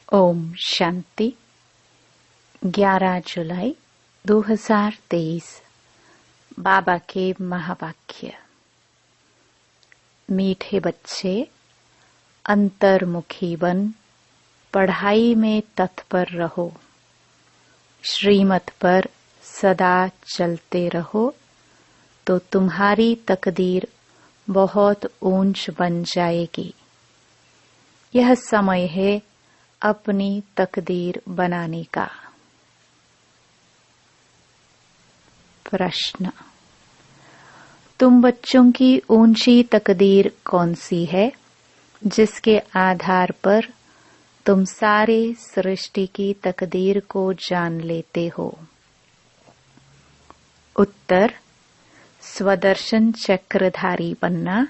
ओम शांति। 11 जुलाई 2023 बाबा के महावाक्य। मीठे बच्चे, अंतर्मुखी बन पढ़ाई में तत्पर रहो, श्रीमत पर सदा चलते रहो तो तुम्हारी तकदीर बहुत ऊंच बन जाएगी। यह समय है अपनी तकदीर बनाने का। प्रश्न: तुम बच्चों की ऊंची तकदीर कौन सी है जिसके आधार पर तुम सारे सृष्टि की तकदीर को जान लेते हो? उत्तर: स्वदर्शन चक्रधारी बनना।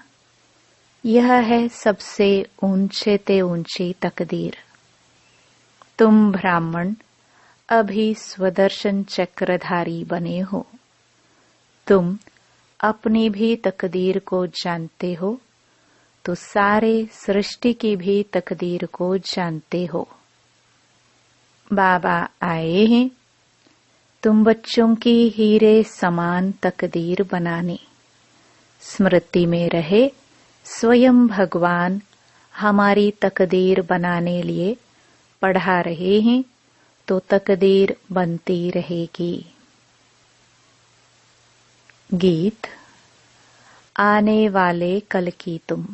यह है सबसे ऊंचे ते ऊंची तकदीर। तुम ब्राह्मण अभी स्वदर्शन चक्रधारी बने हो। तुम अपनी भी तकदीर को जानते हो तो सारे सृष्टि की भी तकदीर को जानते हो। बाबा आए हैं तुम बच्चों की हीरे समान तकदीर बनाने। स्मृति में रहे स्वयं भगवान हमारी तकदीर बनाने लिए पढ़ा रहे हैं तो तकदीर बनती रहेगी। गीत आने वाले कल की तुम।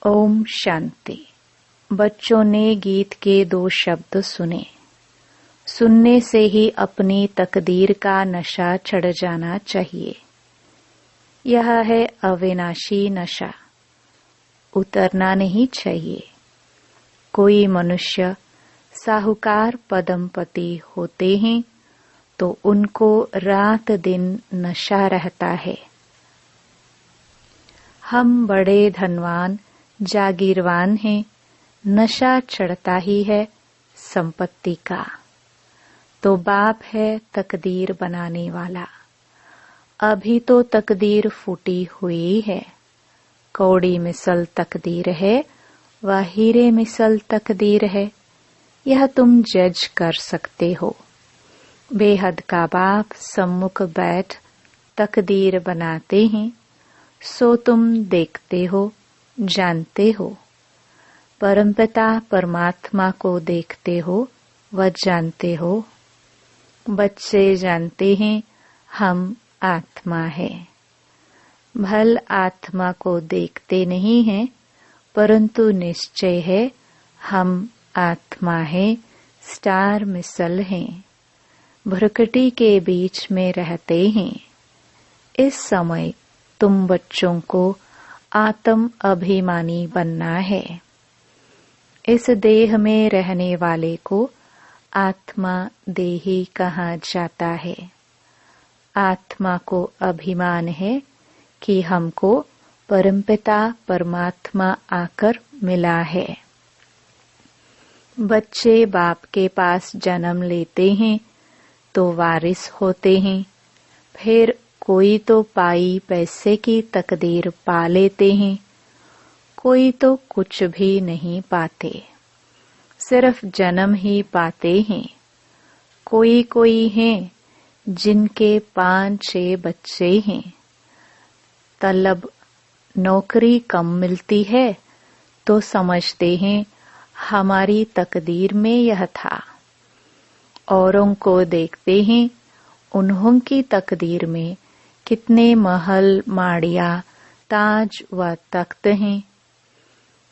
ओम शांति। बच्चों ने गीत के 2 शब्द सुने। सुनने से ही अपनी तकदीर का नशा चढ़ जाना चाहिए। यह है अविनाशी नशा, उतरना नहीं चाहिए। कोई मनुष्य साहूकार पदमपति होते हैं तो उनको रात दिन नशा रहता है। हम बड़े धनवान जागीरवान हैं, नशा चढ़ता ही है संपत्ति का। तो बाप है तकदीर बनाने वाला। अभी तो तकदीर फूटी हुई है। कौड़ी मिसल तकदीर है व हीरे मिसल तकदीर है। यह तुम जज कर सकते हो। बेहद का बाप सम्मुख बैठ तकदीर बनाते हैं, सो तुम देखते हो, जानते हो। परमपिता परमात्मा को देखते हो व जानते हो। बच्चे जानते हैं हम आत्मा है। भल आत्मा को देखते नहीं हैं, परंतु निश्चय है हम आत्मा है, स्टार मिसल हैं। भ्रकटी के बीच में रहते हैं। इस समय तुम बच्चों को आत्म अभिमानी बनना है। इस देह में रहने वाले को आत्मा देही कहा जाता है। आत्मा को अभिमान है कि हमको परमपिता परमात्मा आकर मिला है। बच्चे बाप के पास जन्म लेते हैं तो वारिस होते हैं। फिर कोई तो पाई पैसे की तकदीर पा लेते हैं, कोई तो कुछ भी नहीं पाते, सिर्फ जन्म ही पाते हैं। कोई कोई हैं जिनके 5-6 बच्चे हैं। तलब नौकरी कम मिलती है तो समझते हैं हमारी तकदीर में यह था। औरों को देखते हैं उन्हों की तकदीर में कितने महल माड़िया ताज व तख्त हैं।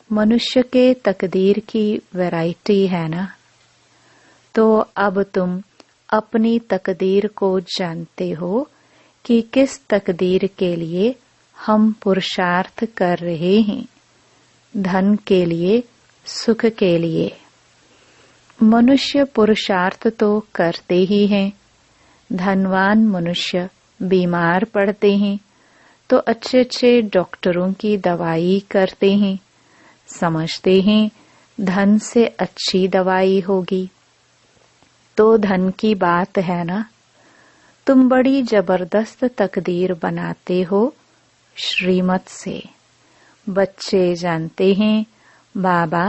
मनुष्य के तकदीर की वैरायटी है ना। तो अब तुम अपनी तकदीर को जानते हो कि किस तकदीर के लिए हम पुरुषार्थ कर रहे हैं। धन के लिए, सुख के लिए। मनुष्य पुरुषार्थ तो करते ही हैं। धनवान मनुष्य बीमार पड़ते हैं तो अच्छे अच्छे डॉक्टरों की दवाई करते हैं। समझते हैं धन से अच्छी दवाई होगी। तो धन की बात है ना। तुम बड़ी जबरदस्त तकदीर बनाते हो श्रीमत से। बच्चे जानते हैं बाबा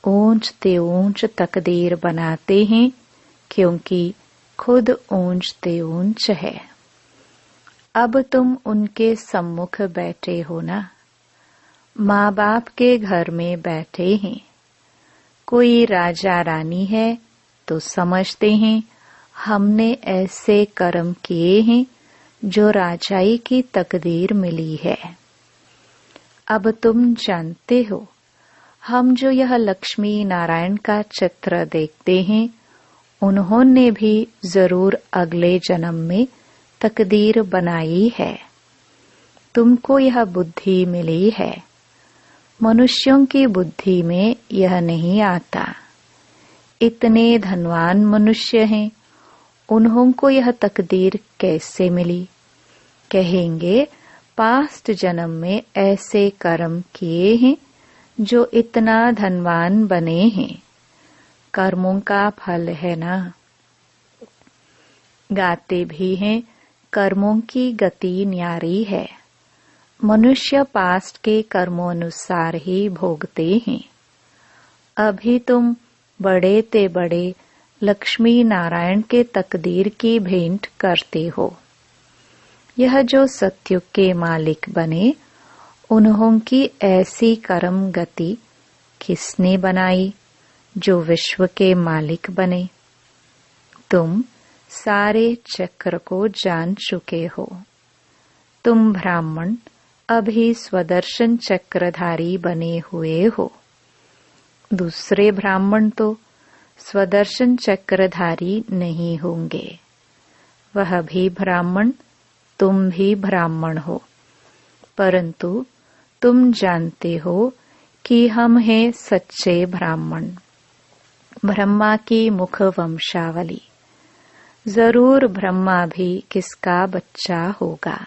ऊंच ते ऊंच तकदीर बनाते हैं, क्योंकि खुद ऊंच ते ऊंच है। अब तुम उनके सम्मुख बैठे हो ना, माँ बाप के घर में बैठे हैं। कोई राजा रानी है तो समझते हैं हमने ऐसे कर्म किए हैं जो राजाई की तकदीर मिली है। अब तुम जानते हो, हम जो यह लक्ष्मी नारायण का चित्र देखते हैं, उन्होंने भी जरूर अगले जन्म में तकदीर बनाई है। तुमको यह बुद्धि मिली है, मनुष्यों की बुद्धि में यह नहीं आता। इतने धनवान मनुष्य हैं, उन्हों को यह तकदीर कैसे मिली? कहेंगे पास्ट जन्म में ऐसे कर्म किए हैं जो इतना धनवान बने हैं। कर्मों का फल है ना। गाते भी हैं कर्मों की गति न्यारी है। मनुष्य पास्ट के कर्मों अनुसार ही भोगते हैं। अभी तुम बड़े ते बड़े लक्ष्मी नारायण के तकदीर की भेंट करते हो। यह जो सत्युग के मालिक बने, उन्हों की ऐसी कर्म गति किसने बनाई जो विश्व के मालिक बने? तुम सारे चक्र को जान चुके हो। तुम ब्राह्मण अभी स्वदर्शन चक्रधारी बने हुए हो। दूसरे ब्राह्मण तो स्वदर्शन चक्रधारी नहीं होंगे। वह भी ब्राह्मण, तुम भी ब्राह्मण हो, परंतु तुम जानते हो कि हम हैं सच्चे ब्राह्मण, ब्रह्मा की मुख वंशावली। जरूर ब्रह्मा भी किसका बच्चा होगा?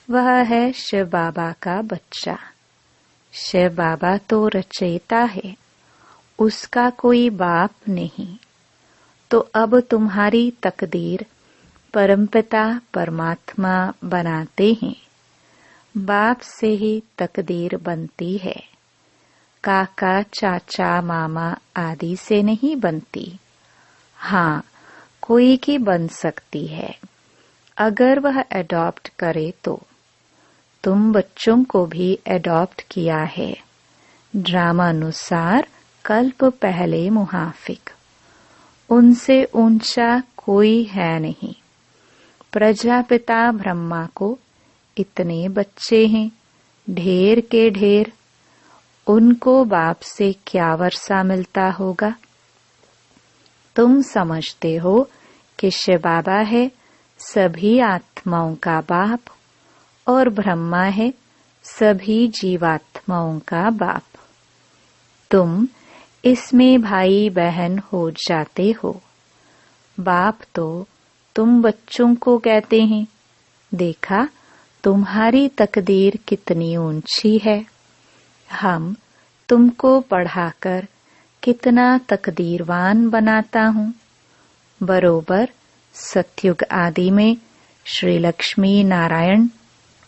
वह है शिव बाबा का बच्चा। शिव बाबा तो रचयिता है, उसका कोई बाप नहीं। तो अब तुम्हारी तकदीर परमपिता परमात्मा बनाते हैं। बाप से ही तकदीर बनती है, काका चाचा मामा आदि से नहीं बनती। हाँ, कोई की बन सकती है, अगर वह एडॉप्ट करे तो। तुम बच्चों को भी एडॉप्ट किया है, ड्रामानुसार कल्प पहले मुहाफिक। उनसे ऊंचा कोई है नहीं। प्रजापिता ब्रह्मा को इतने बच्चे हैं, ढेर के ढेर। उनको बाप से क्या वर्षा मिलता होगा? तुम समझते हो कि शिव बाबा है सभी आत्माओं का बाप और ब्रह्मा है सभी जीवात्माओं का बाप। तुम इसमें भाई बहन हो जाते हो। बाप तो तुम बच्चों को कहते हैं, देखा तुम्हारी तकदीर कितनी ऊंची है। हम तुमको पढ़ाकर कितना तकदीरवान बनाता हूँ। बरोबर सत्युग आदि में श्री लक्ष्मी नारायण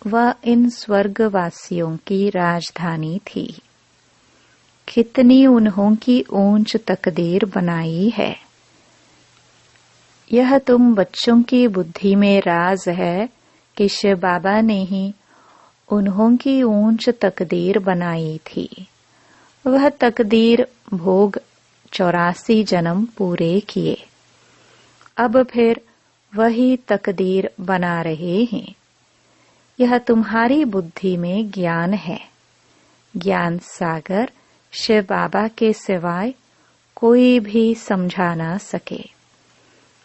व इन स्वर्गवासियों की राजधानी थी। कितनी उन्हों की ऊंच तकदीर बनाई है। यह तुम बच्चों की बुद्धि में राज है कि शिव बाबा ने ही उन्हों की ऊंच तकदीर बनाई थी। वह तकदीर भोग 84 जन्म पूरे किए, अब फिर वही तकदीर बना रहे हैं। यह तुम्हारी बुद्धि में ज्ञान है। ज्ञान सागर शिव बाबा के सिवाय कोई भी समझा ना सके।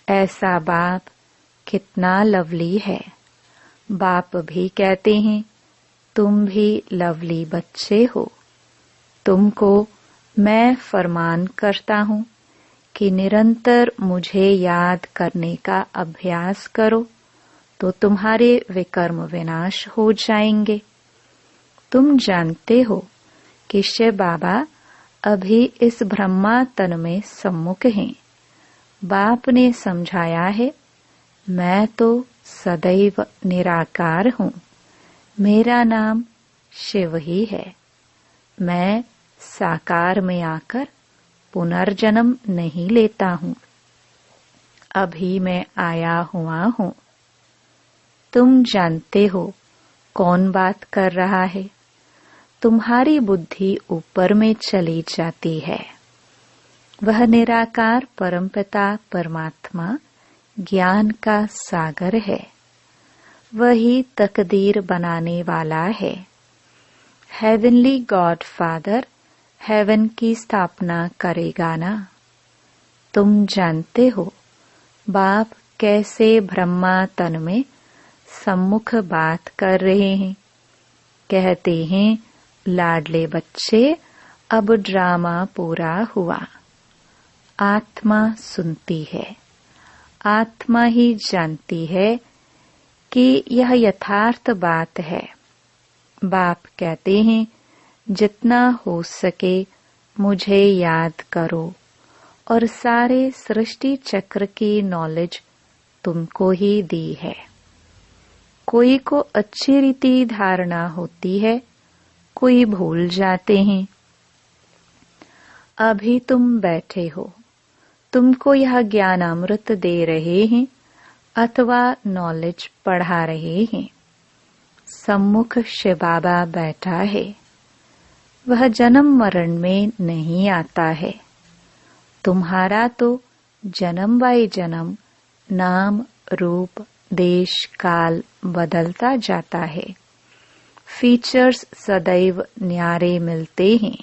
ऐसा बाप कितना लवली है। बाप भी कहते हैं तुम भी लवली बच्चे हो। तुमको मैं फरमान करता हूँ कि निरंतर मुझे याद करने का अभ्यास करो तो तुम्हारे विकर्म विनाश हो जाएंगे। तुम जानते हो कि शिव बाबा अभी इस ब्रह्मा तन में सम्मुख हैं। बाप ने समझाया है, मैं तो सदैव निराकार हूँ, मेरा नाम शिव ही है। मैं साकार में आकर पुनर्जन्म नहीं लेता हूँ। अभी मैं आया हुआ हूँ। तुम जानते हो कौन बात कर रहा है। तुम्हारी बुद्धि ऊपर में चली जाती है। वह निराकार परमपिता परमात्मा ज्ञान का सागर है। वही तकदीर बनाने वाला है। हेवनली गॉड फादर हेवन की स्थापना करेगा ना। तुम जानते हो बाप कैसे ब्रह्मा तन में सम्मुख बात कर रहे हैं। कहते हैं, लाडले बच्चे, अब ड्रामा पूरा हुआ। आत्मा सुनती है। आत्मा ही जानती है कि यह यथार्थ बात है। बाप कहते हैं, जितना हो सके मुझे याद करो और सारे सृष्टि चक्र की नॉलेज तुमको ही दी है। कोई को अच्छी रीति धारणा होती है, कोई भूल जाते हैं। अभी तुम बैठे हो, तुमको यह ज्ञान अमृत दे रहे हैं अथवा नॉलेज पढ़ा रहे हैं। सम्मुख शिव बाबा बैठा है। वह जन्म मरण में नहीं आता है। तुम्हारा तो जन्म बाय जन्म नाम रूप देश काल बदलता जाता है। फीचर्स सदैव न्यारे मिलते हैं।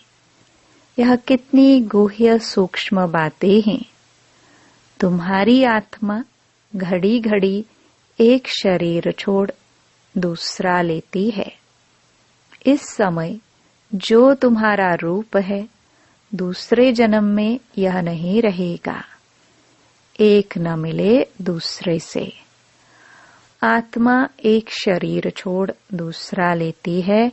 यह कितनी गुह्य सूक्ष्म बातें हैं। तुम्हारी आत्मा घड़ी घड़ी एक शरीर छोड़ दूसरा लेती है। इस समय जो तुम्हारा रूप है, दूसरे जन्म में यह नहीं रहेगा। एक न मिले दूसरे से। आत्मा एक शरीर छोड़ दूसरा लेती है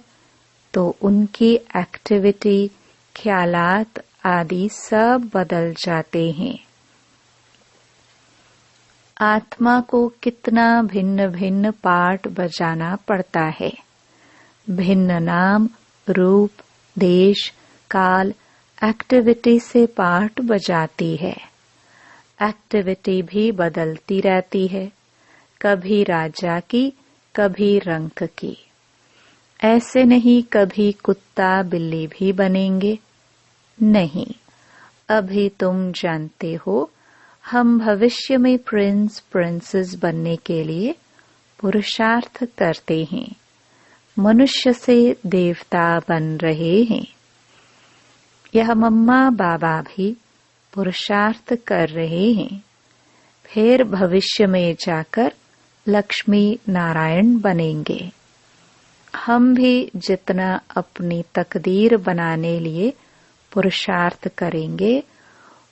तो उनकी एक्टिविटी, ख्यालात आदि सब बदल जाते हैं। आत्मा को कितना भिन्न भिन्न पार्ट बजाना पड़ता है। भिन्न नाम, रूप, देश, काल, एक्टिविटी से पार्ट बजाती है। एक्टिविटी भी बदलती रहती है, कभी राजा की, कभी रंक की। ऐसे नहीं कभी कुत्ता बिल्ली भी बनेंगे। नहीं, अभी तुम जानते हो हम भविष्य में प्रिंस प्रिंसेस बनने के लिए पुरुषार्थ करते हैं। मनुष्य से देवता बन रहे हैं। यह मम्मा बाबा भी पुरुषार्थ कर रहे हैं। फिर भविष्य में जाकर लक्ष्मी नारायण बनेंगे। हम भी जितना अपनी तकदीर बनाने लिए पुरुषार्थ करेंगे,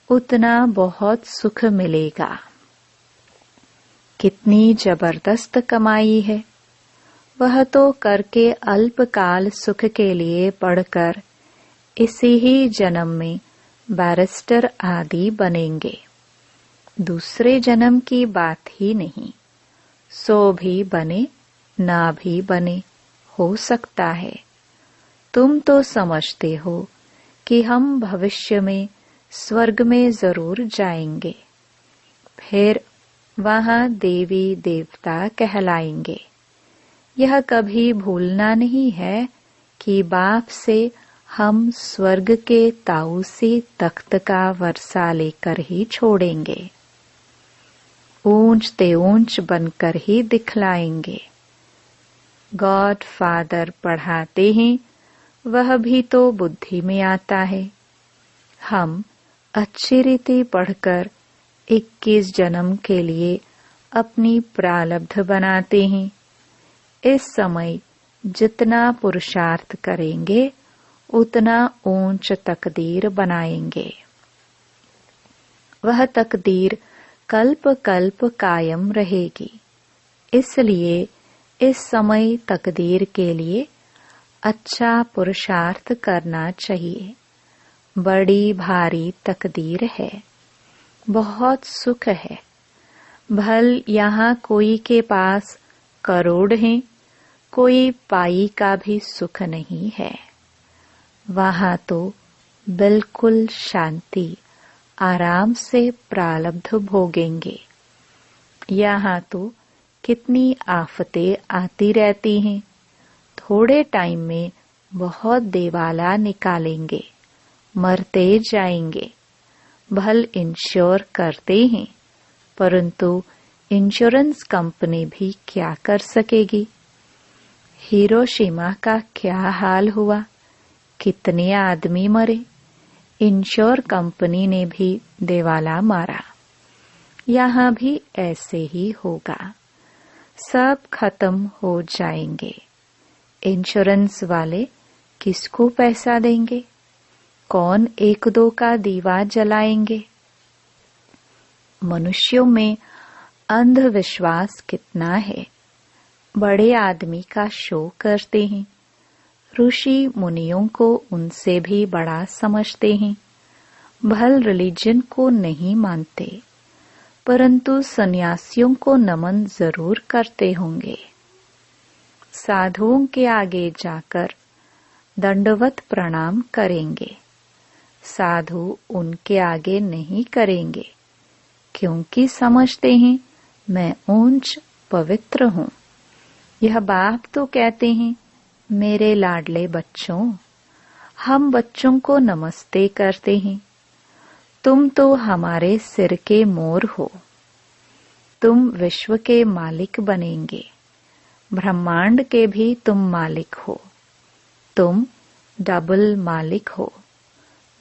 उतना बहुत सुख मिलेगा। कितनी जबरदस्त कमाई है। वह तो करके अल्पकाल सुख के लिए पढ़कर इसी ही जन्म में बैरिस्टर आदि बनेंगे। दूसरे जन्म की बात ही नहीं। सो भी बने, ना भी बने, हो सकता है। तुम तो समझते हो कि हम भविष्य में स्वर्ग में जरूर जाएंगे। फिर वहां देवी देवता कहलाएंगे। यह कभी भूलना नहीं है कि बाप से हम स्वर्ग के ताऊसी तख्त का वर्षा लेकर ही छोड़ेंगे। ऊंच ते ऊंच बनकर ही दिखलाएंगे। गॉड फादर पढ़ाते हैं, वह भी तो बुद्धि में आता है। हम अच्छी रीति पढ़कर 21 जन्म के लिए अपनी प्रारब्ध बनाते हैं। इस समय जितना पुरुषार्थ करेंगे, उतना ऊंच तकदीर बनाएंगे। वह तकदीर कल्प कल्प कायम रहेगी। इसलिए इस समय तकदीर के लिए अच्छा पुरुषार्थ करना चाहिए। बड़ी भारी तकदीर है, बहुत सुख है। भल यहाँ कोई के पास करोड़ हैं, कोई पाई का भी सुख नहीं है। वहाँ तो बिल्कुल शांति आराम से प्रारब्ध भोगेंगे। यहाँ तो कितनी आफतें आती रहती हैं। थोड़े टाइम में बहुत देवाला निकालेंगे, मरते जाएंगे। भल इंश्योर करते हैं, परंतु इंश्योरेंस कंपनी भी क्या कर सकेगी। हिरोशिमा का क्या हाल हुआ, कितने आदमी मरे। इंश्योर कंपनी ने भी देवाला मारा। यहाँ भी ऐसे ही होगा, सब खत्म हो जाएंगे। इंश्योरेंस वाले किसको पैसा देंगे? कौन एक दो का दीवा जलाएंगे? मनुष्यों में अंधविश्वास कितना है। बड़े आदमी का शो करते हैं, ऋषि मुनियों को उनसे भी बड़ा समझते हैं। भल रिलीजन को नहीं मानते, परंतु सन्यासियों को नमन जरूर करते होंगे। साधुओं के आगे जाकर दंडवत प्रणाम करेंगे। साधु उनके आगे नहीं करेंगे, क्योंकि समझते हैं मैं ऊंच पवित्र हूँ। यह बाप तो कहते हैं, मेरे लाडले बच्चों, हम बच्चों को नमस्ते करते हैं। तुम तो हमारे सिर के मोर हो। तुम विश्व के मालिक बनेंगे, ब्रह्मांड के भी तुम मालिक हो। तुम डबल मालिक हो।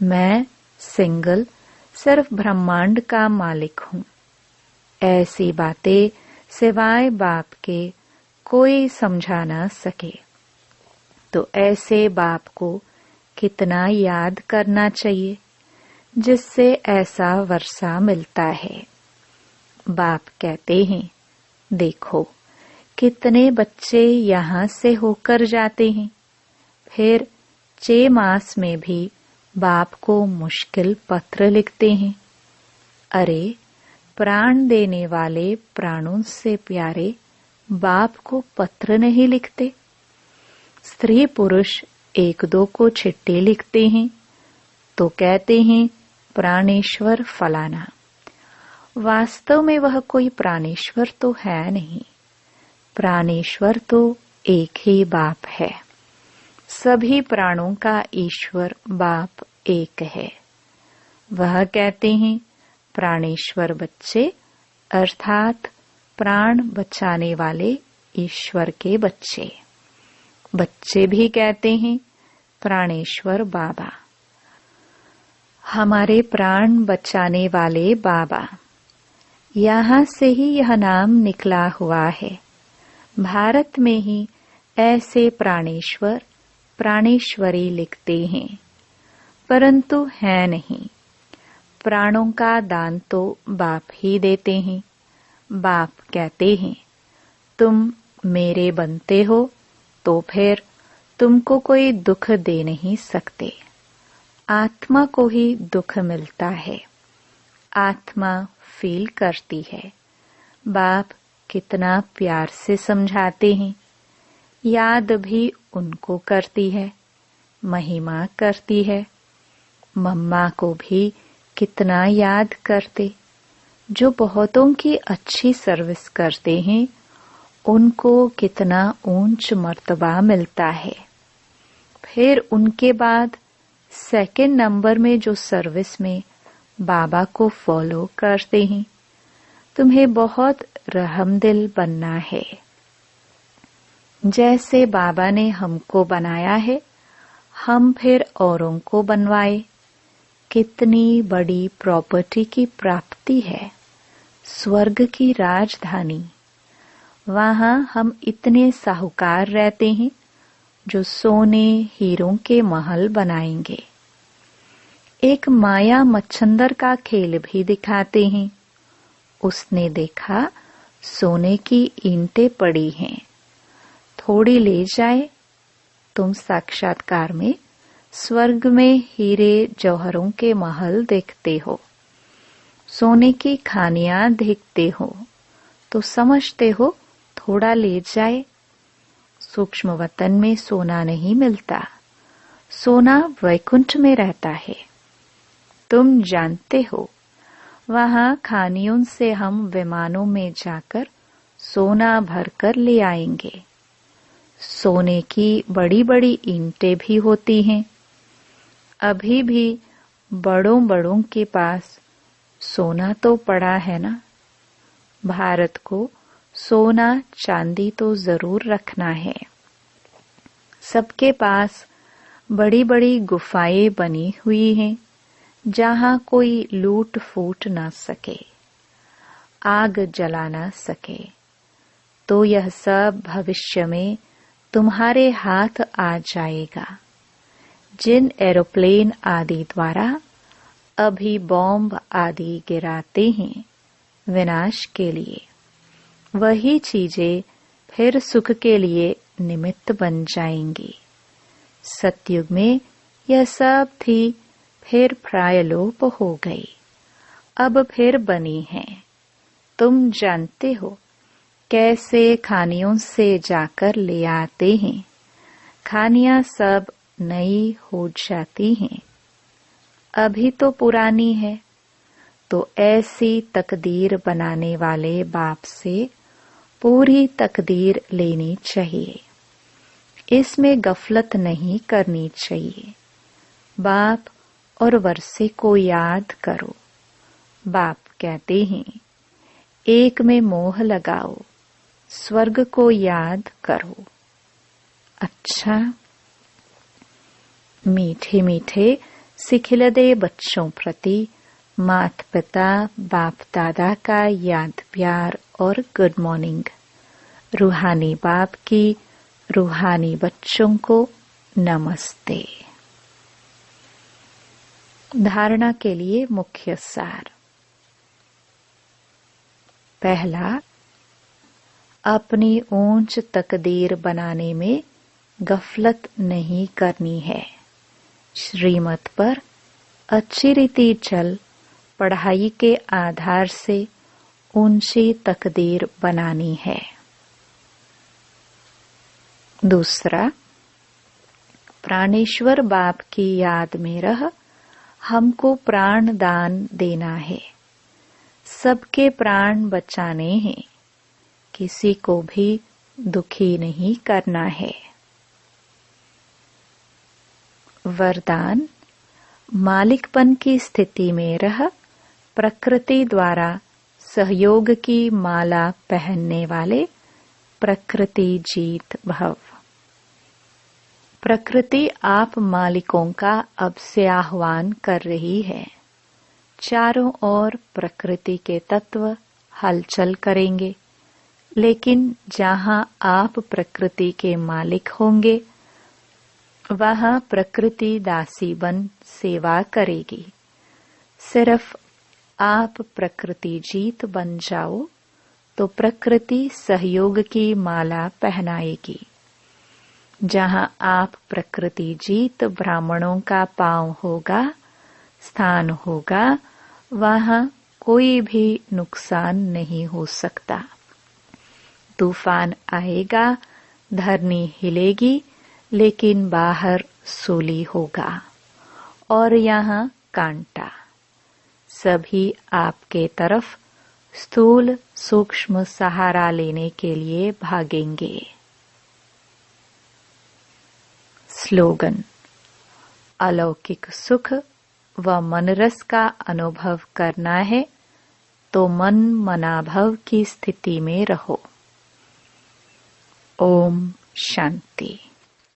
मैं सिंगल सिर्फ ब्रह्मांड का मालिक हूँ। ऐसी बातें सिवाय बाप के कोई समझा न सके। तो ऐसे बाप को कितना याद करना चाहिए, जिससे ऐसा वर्षा मिलता है। बाप कहते हैं, देखो कितने बच्चे यहाँ से होकर जाते हैं, फिर 6 मास में भी बाप को मुश्किल पत्र लिखते हैं। अरे, प्राण देने वाले प्राणों से प्यारे बाप को पत्र नहीं लिखते। स्त्री पुरुष एक दो को चिट्ठी लिखते हैं तो कहते हैं प्राणेश्वर फलाना। वास्तव में वह कोई प्राणेश्वर तो है नहीं। प्राणेश्वर तो एक ही बाप है। सभी प्राणों का ईश्वर बाप एक है। वह कहते हैं प्राणेश्वर बच्चे, अर्थात प्राण बचाने वाले ईश्वर के बच्चे। बच्चे भी कहते हैं प्राणेश्वर बाबा, हमारे प्राण बचाने वाले बाबा। यहाँ से ही यह नाम निकला हुआ है। भारत में ही ऐसे प्राणेश्वर प्राणेश्वरी लिखते हैं, परंतु है नहीं। प्राणों का दान तो बाप ही देते हैं। बाप कहते हैं, तुम मेरे बनते हो तो फिर तुमको कोई दुख दे नहीं सकते। आत्मा को ही दुख मिलता है। आत्मा फील करती है। बाप कितना प्यार से समझाते हैं। याद भी उनको करती है, महिमा करती है। मम्मा को भी कितना याद करते। जो बहुतों की अच्छी सर्विस करते हैं, उनको कितना ऊंच मर्तबा मिलता है। फिर उनके बाद सेकंड नंबर में जो सर्विस में बाबा को फॉलो करते हैं, तुम्हें बहुत रहमदिल बनना है। जैसे बाबा ने हमको बनाया है, हम फिर औरों को बनवाए। कितनी बड़ी प्रॉपर्टी की प्राप्ति है। स्वर्ग की राजधानी। वहां हम इतने साहूकार रहते हैं जो सोने हीरों के महल बनाएंगे। एक माया मच्छंदर का खेल भी दिखाते हैं। उसने देखा सोने की ईंटें पड़ी हैं, थोड़ी ले जाए। तुम साक्षात्कार में स्वर्ग में हीरे जौहरों के महल देखते हो, सोने की खानियां देखते हो, तो समझते हो थोड़ा ले जाए। सूक्ष्म वतन में सोना नहीं मिलता, सोना वैकुंठ में रहता है। तुम जानते हो, वहां खानियों से हम विमानों में जाकर सोना भरकर ले आएंगे। सोने की बड़ी बड़ी ईंटें भी होती हैं। अभी भी बड़ों बड़ों के पास सोना तो पड़ा है ना। भारत को सोना चांदी तो जरूर रखना है। सबके पास बड़ी बड़ी गुफाएं बनी हुई हैं, जहां कोई लूट फूट ना सके, आग जला ना सके। तो यह सब भविष्य में तुम्हारे हाथ आ जाएगा। जिन एरोप्लेन आदि द्वारा अभी बॉम्ब आदि गिराते हैं विनाश के लिए, वही चीजें फिर सुख के लिए निमित्त बन जाएंगी। सतयुग में यह सब थी, फिर प्रायलोप हो गई, अब फिर बनी है। तुम जानते हो कैसे खानियों से जाकर ले आते हैं। खानियां सब नई हो जाती हैं, अभी तो पुरानी है। तो ऐसी तकदीर बनाने वाले बाप से पूरी तकदीर लेनी चाहिए। इसमें गफलत नहीं करनी चाहिए। बाप और वर्षे को याद करो। बाप कहते हैं, एक में मोह लगाओ, स्वर्ग को याद करो। अच्छा, मीठे मीठे सिखिलदे बच्चों प्रति माता पिता बाप दादा का याद प्यार और गुड मॉर्निंग। रूहानी बाप की रूहानी बच्चों को नमस्ते। धारणा के लिए मुख्य सार। पहला, अपनी ऊंच तकदीर बनाने में गफलत नहीं करनी है। श्रीमत पर अच्छी रीति चल पढ़ाई के आधार से ऊंची तकदीर बनानी है। दूसरा, प्राणेश्वर बाप की याद में रह हमको प्राण दान देना है। सबके प्राण बचाने हैं, किसी को भी दुखी नहीं करना है। वरदान, मालिकपन की स्थिति में रह प्रकृति द्वारा सहयोग की माला पहनने वाले प्रकृति जीत भव। प्रकृति आप मालिकों का अब से आह्वान कर रही है। चारों ओर प्रकृति के तत्व हलचल करेंगे, लेकिन जहां आप प्रकृति के मालिक होंगे, वहां प्रकृति दासी बन सेवा करेगी। सिर्फ आप प्रकृति जीत बन जाओ तो प्रकृति सहयोग की माला पहनाएगी। जहां आप प्रकृति जीत ब्राह्मणों का पांव होगा, स्थान होगा, वहां कोई भी नुकसान नहीं हो सकता। तूफान आएगा, धरनी हिलेगी, लेकिन बाहर सूली होगा और यहाँ कांटा। सभी आपके तरफ स्थूल सूक्ष्म सहारा लेने के लिए भागेंगे। स्लोगन, अलौकिक सुख व मनरस का अनुभव करना है तो मन मनाभव की स्थिति में रहो। ओम शांति।